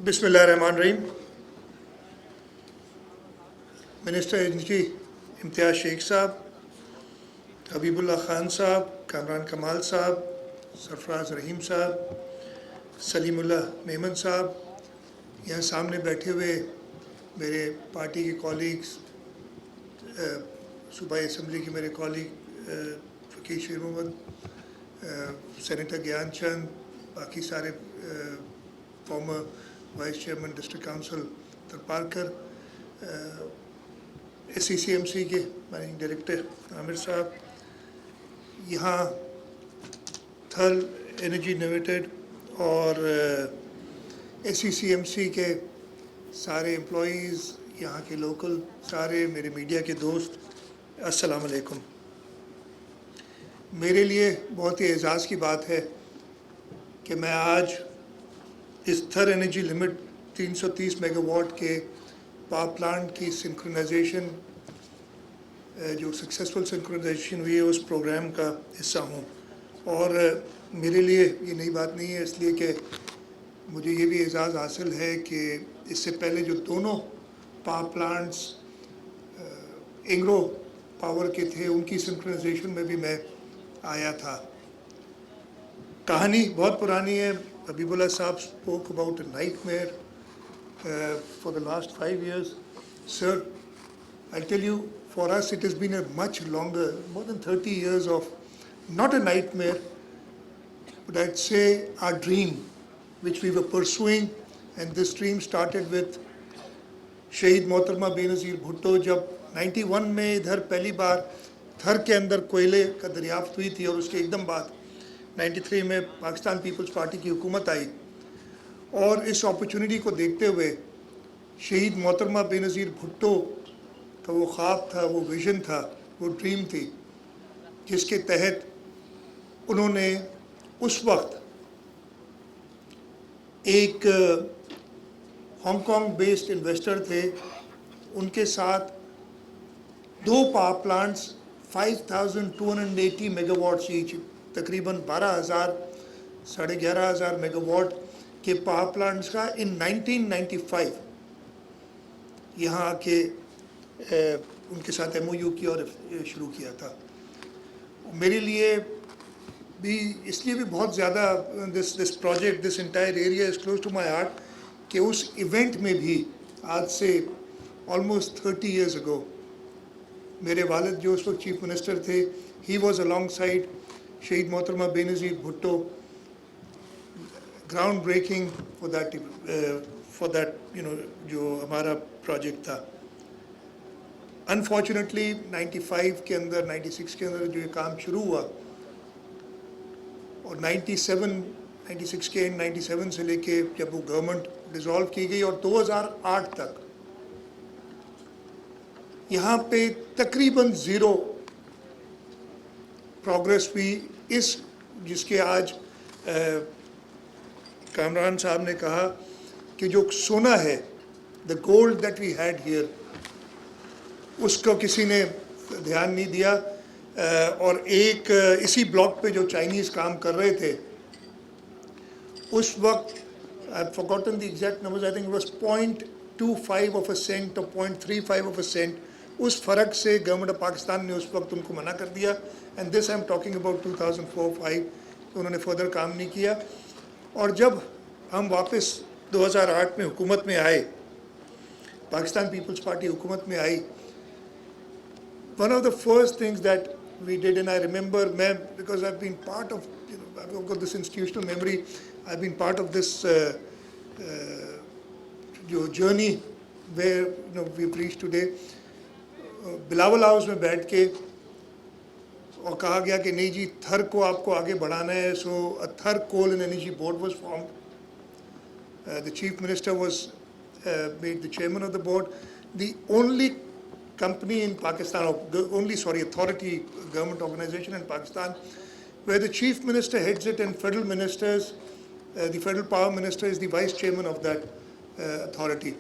बिस्मिल्लाहिर्रहमानिर्रहीम। Minister energy इम्तियाज़ शेख साहब, हबीबुल्लाह खान साहब, कामरान कमाल साहब, सरफराज रहीम साहब, सलीमुल्लाह मेमन साहब, यहाँ सामने बैठे हुए मेरे पार्टी के कॉलीग्स, सूबाई असम्बली के मेरे कॉलीग फ़कीर शेर मोहम्मद, सेनेटर ज्ञान चंद, बाकी सारे former vice chairman district council Tharparkar, SCCMC के मैनेजिंग डायरेक्टर आमिर साहब, यहाँ थर्ल एनर्जी लिमिटेड और SCCMC के सारे एम्प्लॉईज़, यहाँ के लोकल सारे मेरे मीडिया के दोस्त, अस्सलाम वालेकुम। मेरे लिए बहुत ही एज़ाज़ की बात है कि मैं आज इस थर एनर्जी लिमिट 330 मेगावाट के पावर प्लांट की सिंक्रोनाइजेशन, जो सक्सेसफुल सिंक्रोनाइजेशन हुई है, उस प्रोग्राम का हिस्सा हूँ। और मेरे लिए ये नई बात नहीं है, इसलिए कि मुझे ये भी एज़ाज़ हासिल है कि इससे पहले जो दोनों पावर प्लांट्स एंग्रो पावर के थे, उनकी सिंक्रोनाइजेशन में भी मैं आया था। कहानी बहुत पुरानी है। हबीबुल्लाह साहब spoke about a nightmare for the last 5 years. Sir, I'll tell you, for us it has been a much longer, more than 30 years of not a nightmare, but I'd say our dream, which we were pursuing, and this dream started with शहीद मोहतरमा बेनज़ीर भुट्टो जब 91 में इधर पहली बार थर के अंदर कोयले का दरियाफ्त हुई थी, और उसके एकदम बाद 93 में पाकिस्तान पीपल्स पार्टी की हुकूमत आई। और इस अपॉर्चुनिटी को देखते हुए शहीद मोहतरमा बेनज़ीर भुट्टो का वो ख्वाब था, वो विज़न था, वो ड्रीम थी, जिसके तहत उन्होंने उस वक्त एक हांगकांग बेस्ड इन्वेस्टर थे, उनके साथ दो पावर प्लांट्स 5280 मेगावाट ईच, तकरीबन 12,000 साढ़े 11,000 मेगावाट के पावर प्लांट्स का इन 1995 यहाँ आके उनके साथ MOU की और शुरू किया था। मेरे लिए भी इसलिए भी बहुत ज़्यादा this project, this entire area is close to my heart कि उस इवेंट में भी आज से ऑलमोस्ट 30 years ago मेरे वालिद जो उस वक्त चीफ मिनिस्टर थे, ही वॉज अलॉन्ग साइड शहीद मोहतरमा Benazir Bhutto, ground breaking for that जो हमारा प्रोजेक्ट था। अनफॉर्चुनेटली 95 के अंदर, 96 के अंदर जो ये काम शुरू हुआ, और 96 के 97 से लेके जब वो गवर्नमेंट डिसॉल्व की गई और 2008 तक यहाँ पे तकरीबन ज़ीरो प्रोग्रेस हुई। इस जिसके आज कामरान साहब ने कहा कि जो सोना है, the gold that we had here, उसको किसी ने ध्यान नहीं दिया। और एक इसी ब्लॉक पे जो चाइनीज़ काम कर रहे थे, उस वक्त I've forgotten the exact numbers, I think it was 0.25 of a cent or 0.35 of a cent, उस फ़र्क से गवर्नमेंट ऑफ पाकिस्तान ने उस वक्त उनको मना कर दिया। And this I am talking about 2004-05, तो उन्होंने फर्दर काम नहीं किया। और जब हम वापस 2008 में हुकूमत में आए, पाकिस्तान पीपल्स पार्टी हुकूमत में आई, one of the first things that we did, and I remember, because I've been part of, I've got this institutional memory, I've been part of this journey where we've reached today. Bilawal house में बैठ के और कहा गया कि नहीं जी, थर को आपको आगे बढ़ाना है। So a Thar coal and energy board was formed, the chief minister was made the chairman of the board. The only company in Pakistan, authority, government organization in Pakistan, where the chief minister heads it and federal ministers, the federal power minister is the vice chairman of that authority.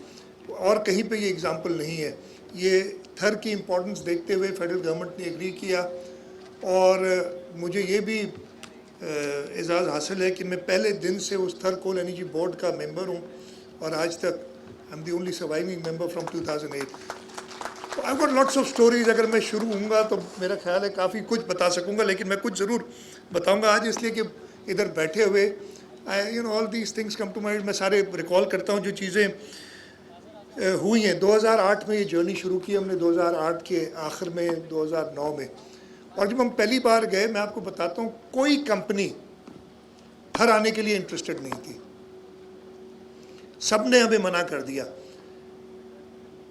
और कहीं पे ये example नहीं है। ये थर की importance देखते हुए फेडरल गवर्नमेंट ने एग्री किया, और मुझे ये भी एजाज़ हासिल है कि मैं पहले दिन से उस थर कोल एनर्जी बोर्ड का मेंबर हूँ, اور آج تک I am the only surviving member from 2008. I got lots of stories. اگر میں شروع ہوں گا تو میرا خیال ہے کافی کچھ بتا سکوں گا, لیکن میں کچھ ضرور بتاؤں گا آج, اس لیے کہ ادھر بیٹھے ہوئے all these things come to mind. میں سارے ریکال کرتا ہوں جو چیزیں ہوئی ہیں. 2008 میں یہ جرنی شروع کی ہم نے, 2008 کے آخر میں, 2009 میں. اور جب ہم پہلی بار گئے, میں آپ کو بتاتا ہوں, کوئی کمپنی ہر آنے کے لیے انٹرسٹڈ نہیں تھی, سب نے ہمیں منع کر دیا.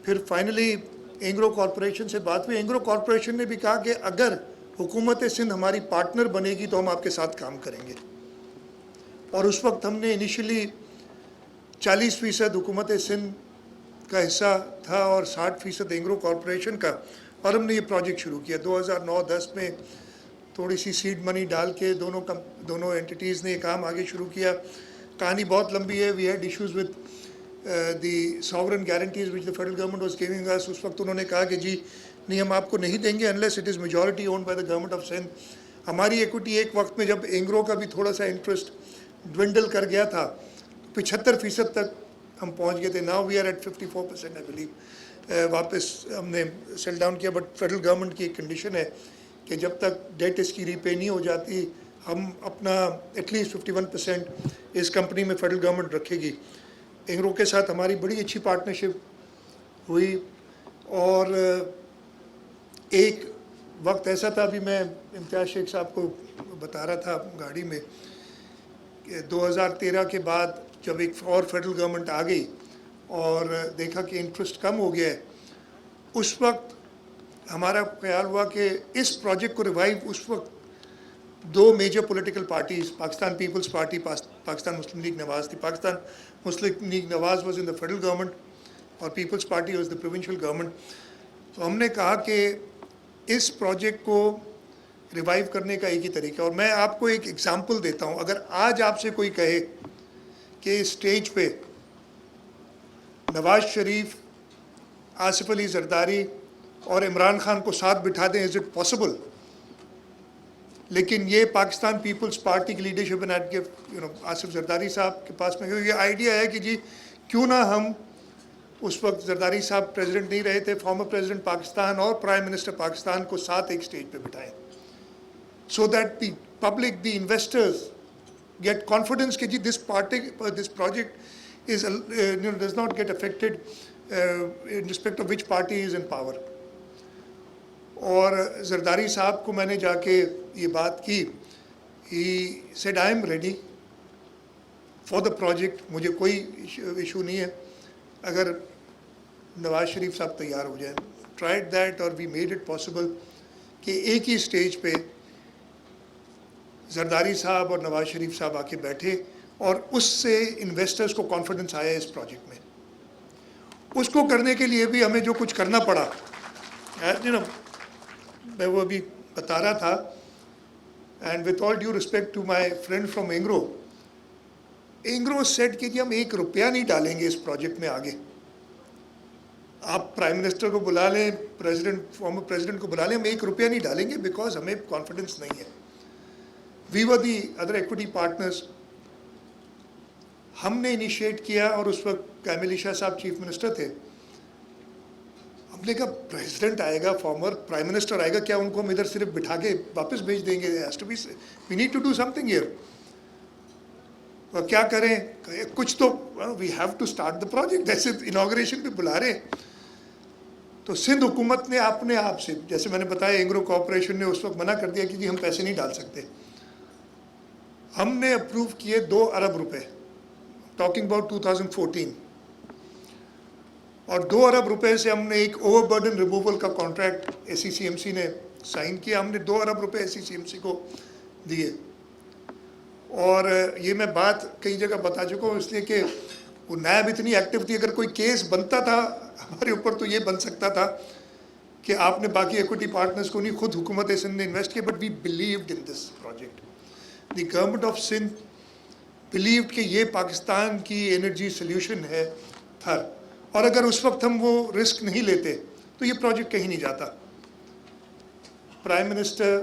پھر فائنلی اینگرو کارپوریشن سے بات ہوئی. اینگرو کارپوریشن نے بھی کہا کہ اگر حکومت سندھ ہماری پارٹنر بنے گی تو ہم آپ کے ساتھ کام کریں گے. اور اس وقت ہم نے انیشلی 40% حکومت سندھ کا حصہ تھا اور 60% اینگرو کارپوریشن کا, اور ہم نے یہ پروجیکٹ شروع کیا 2009-10 میں. تھوڑی سی سیڈ منی ڈال کے دونوں اینٹیز نے یہ کام آگے شروع کیا. کہانی بہت لمبی ہے. We had issues with the sovereign guarantees which the federal government was giving us. اس وقت انہوں نے کہا کہ جی نہیں, ہم آپ کو نہیں دیں گے unless it is majority owned by the government of Sindh. ہماری ایکوٹی ایک وقت میں جب اینگرو کا بھی تھوڑا سا انٹرسٹ ڈوینڈل کر گیا تھا, 75% تک ہم پہنچ گئے تھے. Now we are at 54% I believe. واپس ہم نے سیل ڈاؤن کیا, بٹ فیڈرل گورنمنٹ کی ایک کنڈیشن ہے کہ جب تک ڈیٹ اس کی ری پے نہیں ہو جاتی, ہم اپنا ایٹ لیسٹ 51% اس کمپنی میں فیڈرل گورنمنٹ رکھے گی. اینگرو کے ساتھ ہماری بڑی اچھی پارٹنرشپ ہوئی. اور ایک وقت ایسا تھا, ابھی میں امتیاز شیخ صاحب کو بتا رہا تھا گاڑی میں, کہ 2013 کے بعد جب ایک اور فیڈرل گورنمنٹ آ گئی اور دیکھا کہ انٹرسٹ کم ہو گیا ہے, اس وقت ہمارا خیال ہوا کہ اس پروجیکٹ کو ریوائیو, اس وقت 2 major political parties, Pakistan peoples party, Pakistan Muslim league Nawaz تھی. Pakistan Muslim league Nawaz was in the federal government اور peoples party was the provincial government. تو ہم نے کہا کہ اس پروجیکٹ کو ریوائیو کرنے کا ایک ہی طریقہ, اور میں آپ کو ایک ایگزامپل دیتا ہوں. اگر آج آپ سے کوئی کہے کہ اسٹیج پہ نواز شریف, آصف علی زرداری اور عمران خان کو ساتھ بٹھا دیں, از اٹ پاسبل؟ لیکن یہ پاکستان پیپلز پارٹی کی لیڈرشپ آصف زرداری صاحب کے پاس میں یہ آئیڈیا ہے کہ جی کیوں نہ ہم, اس وقت زرداری صاحب پریزیڈنٹ نہیں رہے تھے, فارمر پریزیڈنٹ پاکستان اور پرائم منسٹر پاکستان کو ساتھ ایک اسٹیج پہ بٹھائیں, so that the public, the investors get confidence کہ جی this project is does not get affected in respect of which party is in power. اور زرداری صاحب کو میں نے جا کے یہ بات کی. He said I am ready for the project. مجھے کوئی ایشو نہیں ہے اگر نواز شریف صاحب تیار ہو جائیں. Tried that اور we made it possible کہ ایک ہی اسٹیج پہ زرداری صاحب اور نواز شریف صاحب آ کے بیٹھے, اور اس سے انویسٹرز کو کانفیڈنس آیا اس پروجیکٹ میں. اس کو کرنے کے لیے بھی ہمیں جو کچھ کرنا پڑا, میں وہ ابھی بتا رہا تھا. And with all due respect to my friend from Engro سیٹ کہ جی ہم ₹1 نہیں ڈالیں گے اس پروجیکٹ میں آگے. آپ پرائم منسٹر کو بلا لیں, فارمر پریزیڈنٹ کو بلا لیں, ہم ₹1 نہیں ڈالیں گے بیکاز ہمیں کانفیڈنس نہیں ہے. وی ور دی ادر ایکوٹی پارٹنرز. ہم نے انیشیٹ کیا, اور اس وقت کامل علی شاہ صاحب چیف منسٹر تھے. ہم نے کہا پریزیڈنٹ آئے گا, فارمر پرائم منسٹر آئے گا, کیا ان کو ہم ادھر صرف بٹھا کے واپس بھیج دیں گے؟ We need to do something here. اور کیا کریں, کچھ تو we have to start the project. جیسے انوگریشن پہ بلا رہے, تو سندھ حکومت نے اپنے آپ سے, جیسے میں نے بتایا, اینگرو کارپوریشن نے اس وقت منع کر دیا کہ جی ہم پیسے نہیں ڈال سکتے. ہم نے اپروو کیے ₹2 ارب, ٹاکنگ اباؤٹ 2014, اور ₹2 ارب سے ہم نے ایک اوور برڈن ریموول کا کانٹریکٹ ACCMC نے سائن کیا. ہم نے ₹2 ارب ACCMC کو دیے. اور یہ میں بات کئی جگہ بتا چکا ہوں, اس لیے کہ وہ نیب اتنی ایکٹیو تھی. اگر کوئی کیس بنتا تھا ہمارے اوپر تو یہ بن سکتا تھا کہ آپ نے باقی ایکوٹی پارٹنرز کو نہیں, خود حکومت سندھ نے انویسٹ کیا. But we believed in this project. The government of Sindh believed کہ یہ پاکستان کی انرجی سلیوشن ہے تھر, اور اگر اس وقت ہم وہ رسک نہیں لیتے تو یہ پروجیکٹ کہیں نہیں جاتا. پرائم منسٹر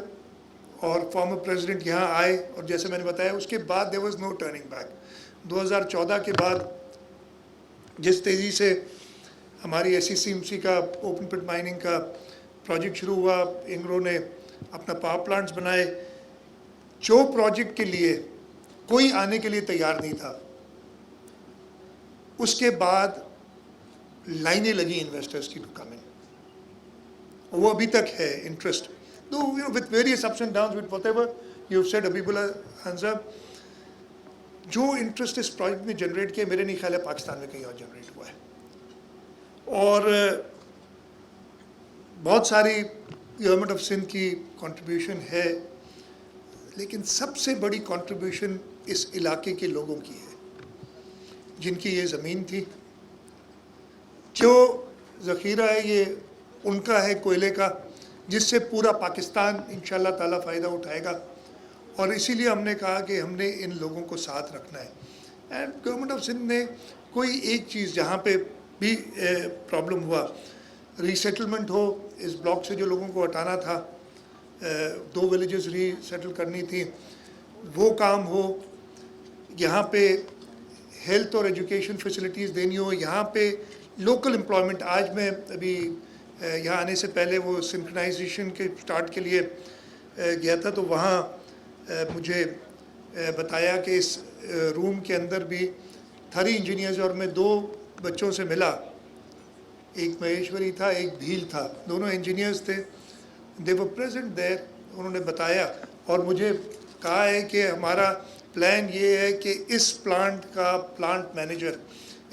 اور فارمر پریزیڈنٹ یہاں آئے, اور جیسے میں نے بتایا اس کے بعد there was no turning back. 2014 کے بعد जिस तेज़ी से हमारी SECMC का ओपन पिट माइनिंग का प्रोजेक्ट शुरू हुआ, इंग्रो ने अपना पावर प्लांट्स बनाए, जो प्रोजेक्ट के लिए कोई आने के लिए तैयार नहीं था, उसके बाद लाइनें लगी इन्वेस्टर्स की टू कम इन, वो अभी तक है इंटरेस्ट, तो with various ups and downs, with whatever you have said Habibullah Khan साहब, जो इंटरेस्ट इस प्रोजेक्ट ने जनरेट किया, मेरे नहीं ख्याल है पाकिस्तान में कहीं और जनरेट हुआ है। और बहुत सारी गवर्नमेंट ऑफ सिंध की कंट्रीब्यूशन है, लेकिन सबसे बड़ी कंट्रीब्यूशन इस इलाके के लोगों की है, जिनकी ये ज़मीन थी, जो ज़ख़ीरा है ये उनका है कोयले का, जिससे पूरा पाकिस्तान इंशाअल्लाह ताला फ़ायदा उठाएगा। और इसीलिए हमने कहा कि हमने इन लोगों को साथ रखना है। एंड गवर्नमेंट ऑफ सिंध ने कोई एक चीज़ जहाँ पे भी प्रॉब्लम हुआ, रीसेटलमेंट हो, इस ब्लॉक से जो लोगों को हटाना था, 2 विलेजेस रीसेटल करनी थी, वो काम हो, यहाँ पे हेल्थ और एजुकेशन फैसिलिटीज़ देनी हो, यहाँ पे लोकल एम्प्लॉयमेंट। आज मैं अभी यहाँ आने से पहले वो सिंक्रोनाइजेशन के स्टार्ट के लिए गया था, तो वहाँ मुझे बताया कि इस रूम के अंदर भी 3 इंजीनियर्स, और मैं 2 बच्चों से मिला, एक महेश्वरी था, एक भील था, दोनों इंजीनियर्स थे, दे वर प्रेजेंट देयर। उन्होंने बताया और मुझे कहा है कि हमारा प्लान ये है कि इस प्लांट का प्लांट मैनेजर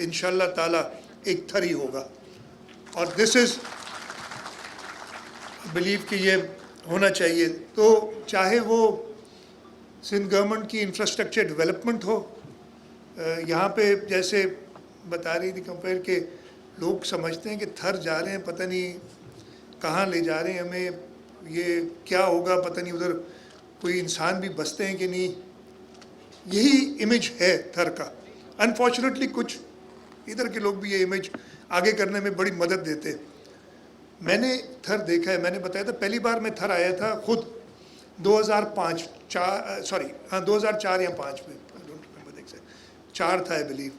इंशाअल्लाह ताला एक थरी होगा, और दिस इज़ बिलीव कि ये होना चाहिए। तो चाहे वो सिंध गवर्नमेंट की इंफ्रास्ट्रक्चर डेवलपमेंट हो, यहाँ पे जैसे बता रही थी कंपेयर के लोग समझते हैं कि थर जा रहे हैं, पता नहीं कहाँ ले जा रहे हैं हमें, ये क्या होगा पता नहीं, उधर कोई इंसान भी बसते हैं कि नहीं, यही इमेज है थर का। अनफॉर्चुनेटली कुछ इधर के लोग भी ये इमेज आगे करने में बड़ी मदद देते हैं। मैंने थर देखा है, मैंने बताया था पहली बार मैं थर आया था खुद 2004 या 5 में, 4 था आई बिलीव।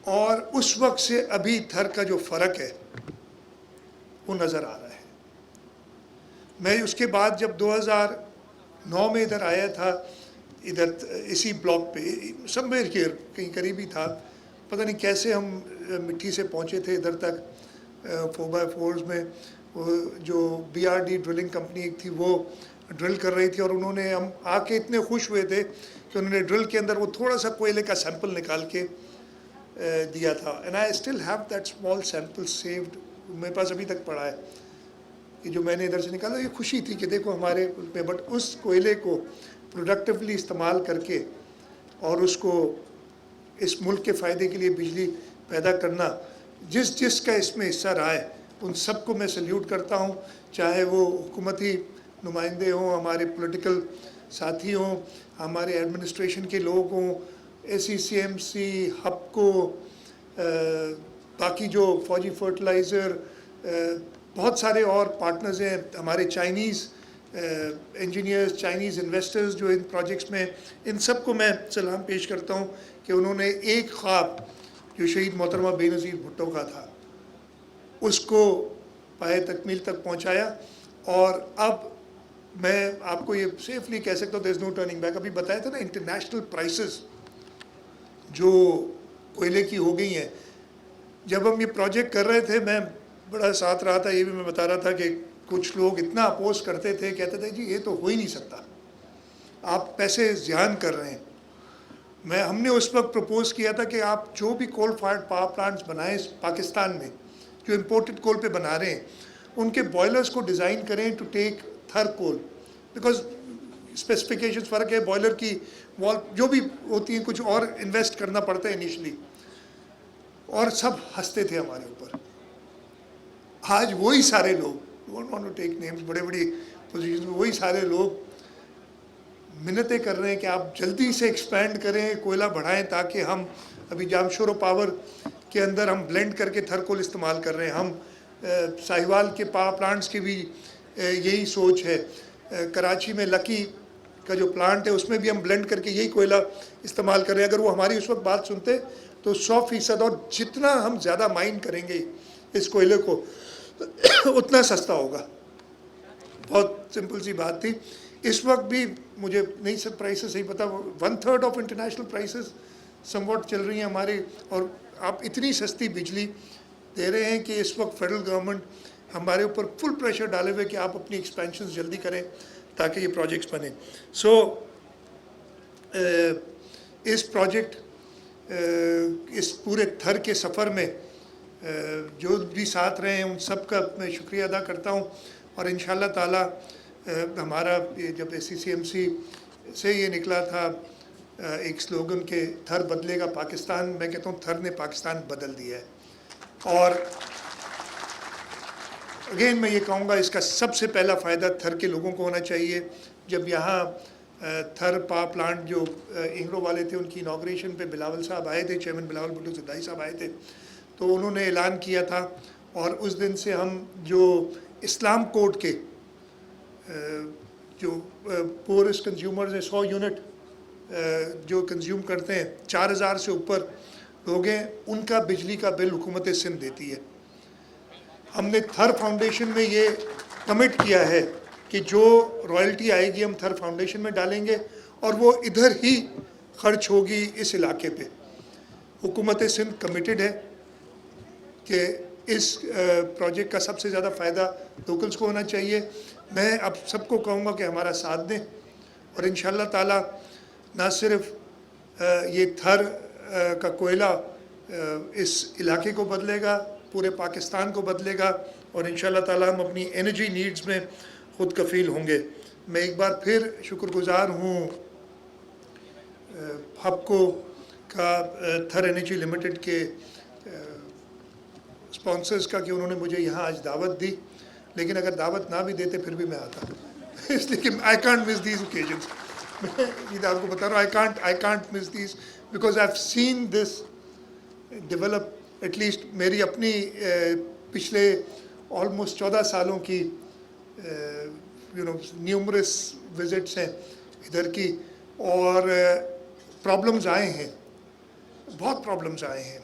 और उस वक्त से अभी थर का जो फ़र्क है वो नज़र आ रहा है। मैं उसके बाद जब 2009 में इधर आया था, इधर इसी ब्लॉक पे समवेयर हियर कहीं करीबी था, पता नहीं कैसे हम मिट्टी से पहुँचे थे इधर तक, 4x4s में। वो जो BRD ड्रिलिंग कंपनी एक थी वो ड्रिल कर रही थी, और उन्होंने, हम आके इतने खुश हुए थे कि उन्होंने ड्रिल के अंदर वो थोड़ा सा कोयले का सैंपल निकाल के दिया था। And I still have that small sample saved, मेरे पास अभी तक पड़ा है कि जो मैंने इधर से निकाला। ये खुशी थी कि देखो हमारे पे, बट उस कोयले को प्रोडक्टिवली इस्तेमाल करके और उसको इस मुल्क के फ़ायदे के लिए बिजली पैदा करना, जिसका इसमें हिस्सा रहा है उन सबको मैं सल्यूट करता हूँ, चाहे वो हुकूमती नुमाइंदे हों, हमारे पॉलिटिकल साथी हों, हमारे एडमिनिस्ट्रेशन के लोग हों, SECMC, हपको, बाकी जो फौजी फर्टिलाइज़र, बहुत सारे और पार्टनर्स हैं, हमारे चाइनीज़ इंजीनियर्स, चाइनीज़ इन्वेस्टर्स जो इन प्रोजेक्ट्स में, इन सब को मैं सलाम पेश करता हूँ कि उन्होंने एक ख्वाब जो शहीद मोहतरमा बेनज़ीर भुट्टो का था उसको पाए तकमील तक पहुँचाया। और अब मैं आपको ये सेफली कह सकता हूँ, there is no turning back. अभी बताया था ना, इंटरनेशनल प्राइसेस जो कोयले की हो गई हैं। जब हम ये प्रोजेक्ट कर रहे थे, मैं बड़ा साथ रहा था, ये भी मैं बता रहा था कि कुछ लोग इतना अपोज करते थे, कहते थे जी ये तो हो ही नहीं सकता, आप पैसे ज़ियान कर रहे हैं। हमने उस वक्त प्रपोज़ किया था कि आप जो भी कोल फायर्ड पावर प्लांट्स बनाएं पाकिस्तान में, जो इम्पोर्टेड कोल पे बना रहे हैं, उनके बॉयलर्स को डिज़ाइन करें टू टेक थर कोल, बिकॉज स्पेसिफिकेशंस फ़र्क है, बॉयलर की वॉल जो भी होती है, कुछ और इन्वेस्ट करना पड़ता है इनिशियली, और सब हंसते थे हमारे ऊपर। आज वही सारे लोग, don't want to take names, बड़े बड़ी पोजीशन में वही सारे लोग मिन्नतें कर रहे हैं कि आप जल्दी से एक्सपैंड करें, कोयला बढ़ाएं, ताकि हम अभी जामशोरो पावर के अंदर हम ब्लेंड करके थर कोल इस्तेमाल कर रहे हैं। हम साहिवाल के पावर प्लांट्स की भी यही सोच है। कराची में लकी का जो प्लांट है उसमें भी हम ब्लेंड करके यही कोयला इस्तेमाल कर रहे हैं। अगर वो हमारी उस वक्त बात सुनते, तो 100%, और जितना हम ज़्यादा माइन करेंगे इस कोयले को उतना सस्ता होगा। बहुत सिंपल सी बात थी। इस वक्त भी मुझे नहीं सब प्राइसेस सही पता, 1/3 ऑफ इंटरनेशनल प्राइसेस समवॉट चल रही हैं हमारे, और आप इतनी सस्ती बिजली दे रहे हैं कि इस वक्त फेडरल गवर्नमेंट हमारे ऊपर फुल प्रेशर डाले हुए कि आप अपनी एक्सपेंशन जल्दी करें ताकि ये प्रोजेक्ट्स बने। सो इस प्रोजेक्ट इस पूरे थर के सफ़र में जो भी साथ रहे हैं उन सब का मैं शुक्रिया अदा करता हूँ। और इंशाल्लाह ताला हमारा जब SCCMC से ये निकला था एक स्लोगन के थर बदलेगा पाकिस्तान, मैं कहता हूँ थर ने पाकिस्तान बदल दिया है। और अगेन मैं ये कहूँगा इसका सबसे पहला फ़ायदा थर के लोगों को होना चाहिए। जब यहाँ थर पावर प्लांट जो इंगरो वाले थे उनकी इनाग्रेशन पे बिलावल साहब आए थे, चेयरमैन बिलावल भुट्टो सिद्धाई साहब आए थे, तो उन्होंने ऐलान किया था और उस दिन से हम जो इस्लाम कोड के जो पोरेस्ट कंज्यूमर्स हैं 100 यूनिट जो कंज्यूम करते हैं 4000 से ऊपर लोग हैं, उनका बिजली का बिल हुकूमत सिंध देती है। हमने थर फाउंडेशन में ये कमिट किया है कि जो रॉयल्टी आएगी हम थर फाउंडेशन में डालेंगे और वो इधर ही खर्च होगी इस इलाके पे। हुकूमत सिंध कमिटेड है कि इस प्रोजेक्ट का सबसे ज़्यादा फ़ायदा लोकल्स को होना चाहिए। मैं अब सबको कहूँगा कि हमारा साथ दें और इंशाल्लाह ताला ना सिर्फ ये थर का कोयला इस इलाके को बदलेगा, पूरे पाकिस्तान को बदलेगा और इंशाल्लाह ताला हम अपनी एनर्जी नीड्स में ख़ुद कफ़ील होंगे। मैं एक बार फिर शुक्रगुज़ार हूँ हबको का, थर एनर्जी लिमिटेड के स्पॉन्सर्स का कि उन्होंने मुझे यहाँ आज दावत दी, लेकिन अगर दावत ना भी देते फिर भी मैं आता इसलिए कि I can't miss these occasions. मैं ये आपको बता रहा हूँ, I can't miss these because I have seen this develop. At least मेरी अपनी पिछले ऑलमोस्ट 14 सालों की न्यूमरस विजिट्स हैं इधर की, और प्रॉब्लम्स आए हैं, बहुत प्रॉब्लम्स आए हैं,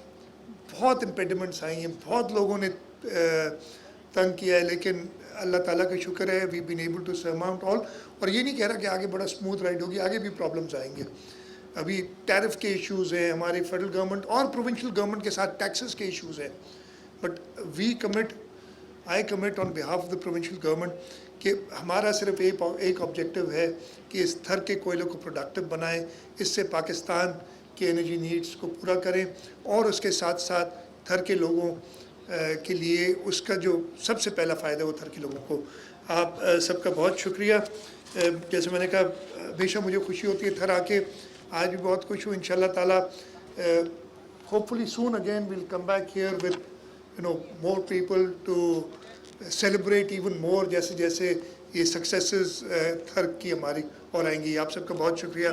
बहुत इम्पेडिमेंट्स आई हैं, बहुत लोगों ने तंग किया है, लेकिन अल्लाह ताला का शुक्र है we been able to surmount all. और ये नहीं कह रहा कि आगे बड़ा स्मूथ राइड होगी, आगे भी प्रॉब्लम्स आएंगे। अभी टैरिफ के इश्यूज़ हैं, हमारे फेडरल गवर्नमेंट और प्रोविंशियल गवर्नमेंट के साथ टैक्सेस के इश्यूज़ हैं, but I commit on behalf of the provincial government कि हमारा सिर्फ एक ऑब्जेक्टिव है कि इस थर के कोयले को प्रोडक्टिव बनाएं, इससे पाकिस्तान के एनर्जी नीड्स को पूरा करें और उसके साथ साथ थर के लोगों के लिए उसका जो सबसे पहला फ़ायदा है वो थर के लोगों को। आप सबका बहुत शुक्रिया। जैसे मैंने कहा हमेशा मुझे खुशी होती है थर आके, आज भी बहुत खुश हूँ। इंशाल्लाह ताला hopefully soon again will come back here with more people to celebrate even more, जैसे जैसे ये सक्सेसेस थर की हमारी और आएंगी। आप सबका बहुत शुक्रिया।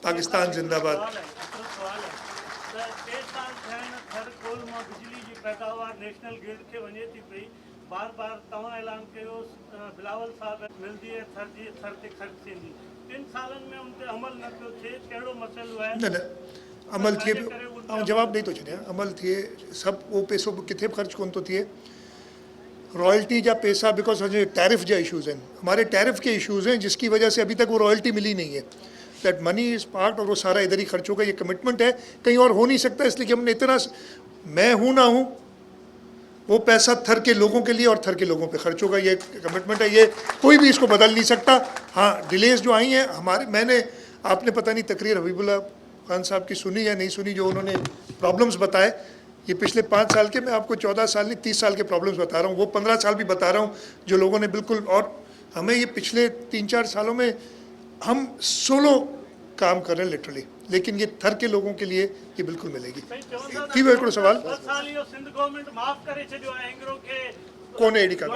पाकिस्तान जिंदाबाद। पैदावार नेशनल ग्रिड के वञे थी पई, बार बार तव्हां ऐलान कयो बिलावल साहब मिलंदी है थर जी थर ते ख़र्च थींदी, 3 सालनि में उन ते अमल न पियो थिए, कहिड़ो मसइलो आहे? न अमल थिए पियो, जवाब ॾेई थो छॾियां, अमल थिए सब वो पैसो किथे ख़र्च कोन थो थिए। रॉयल्टी जा पैसा बिकॉज टैरिफ जा इशूज़ हैं, हमारे टैरिफ के इशूज़ हैं जिसकी वजह से अभी तक वो रॉयल्टी मिली नहीं है। दैट मनी इज़ पार्ट और वो सारा इधर ही खर्च होगा, ये कमिटमेंट है, कहीं और हो नहीं सकता। इसलिए कि हमने इतना, मैं हूँ ना हूँ, वो पैसा थर के लोगों के लिए और थर के लोगों पे खर्च होगा, ये कमिटमेंट है, ये कोई भी इसको बदल नहीं सकता। हाँ डिलेज जो आई हैं हमारे, मैंने आपने पता नहीं तकरीर हबीबुल्लाह खान साहब की सुनी या नहीं सुनी, जो उन्होंने प्रॉब्लम्स बताए, ये पिछले 5 साल के, मैं आपको 14 साल नहीं 30 साल के प्रॉब्लम्स बता रहा हूँ, वो 15 साल भी बता रहा हूँ जो लोगों ने बिल्कुल। और हमें ये पिछले 3-4 सालों में हम सोलो काम कर रहे हैं लिटरली, लेकिन ये थर के लोगों के लिए ये बिल्कुल मिलेगी। थी वो हिकिड़ो सवाल सिंध गवर्नमेंट माफ़ करे छॾियो आहे इंगरो खे कौन एडी का